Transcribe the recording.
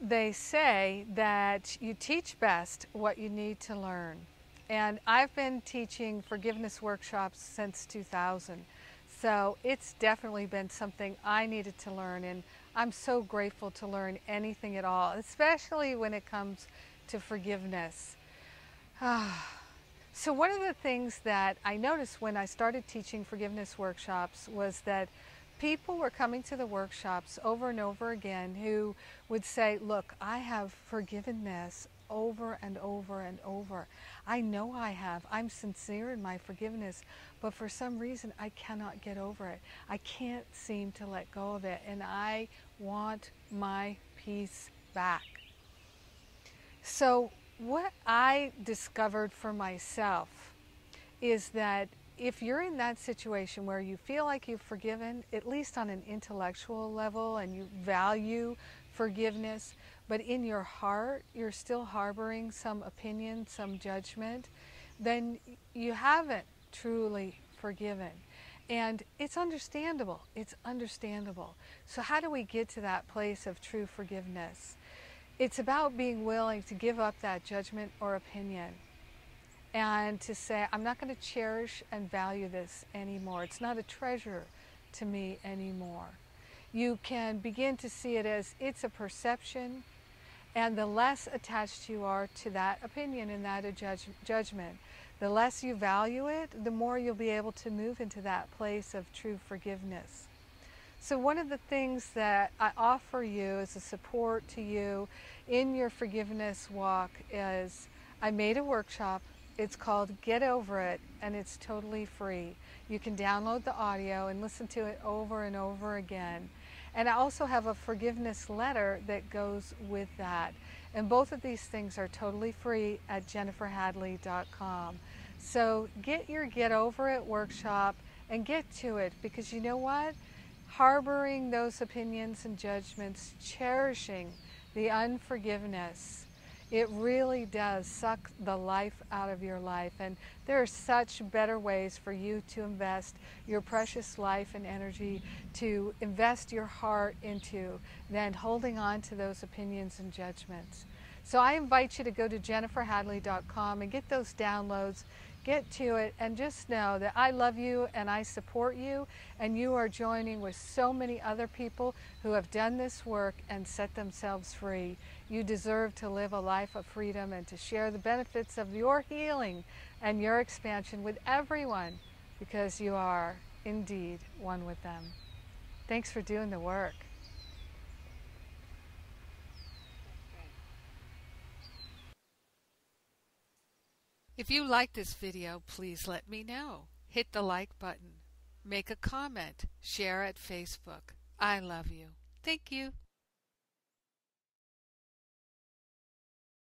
they say that you teach best what you need to learn. And I've been teaching forgiveness workshops since 2000. So it's definitely been something I needed to learn, and I'm so grateful to learn anything at all, especially when it comes to forgiveness. So one of the things that I noticed when I started teaching forgiveness workshops was that people were coming to the workshops over and over again who would say, look, I have forgiven this over and over and over. I know I have. I'm sincere in my forgiveness, but for some reason I cannot get over it. I can't seem to let go of it, and I want my peace back. So what I discovered for myself is that if you're in that situation where you feel like you've forgiven, at least on an intellectual level, and you value forgiveness, but in your heart you're still harboring some opinion, some judgment, then you haven't truly forgiven. And it's understandable. It's understandable. So how do we get to that place of true forgiveness? It's about being willing to give up that judgment or opinion and to say, I'm not going to cherish and value this anymore. It's not a treasure to me anymore. You can begin to see it as it's a perception, and the less attached you are to that opinion and that judgment, the less you value it, the more you'll be able to move into that place of true forgiveness. So one of the things that I offer you as a support to you in your forgiveness walk is I made a workshop. It's called Get Over It, and it's totally free. You can download the audio and listen to it over and over again. And I also have a forgiveness letter that goes with that. And both of these things are totally free at jenniferhadley.com. So get your Get Over It workshop and get to it, because you know what? Harboring those opinions and judgments, cherishing the unforgiveness, it really does suck the life out of your life. And there are such better ways for you to invest your precious life and energy, to invest your heart into, than holding on to those opinions and judgments. So I invite you to go to jenniferhadley.com and get those downloads. Get to it, and just know that I love you and I support you, and you are joining with so many other people who have done this work and set themselves free. You deserve to live a life of freedom and to share the benefits of your healing and your expansion with everyone, because you are indeed one with them. Thanks for doing the work. If you like this video, please let me know. Hit the like button. Make a comment. Share at Facebook. I love you. Thank you.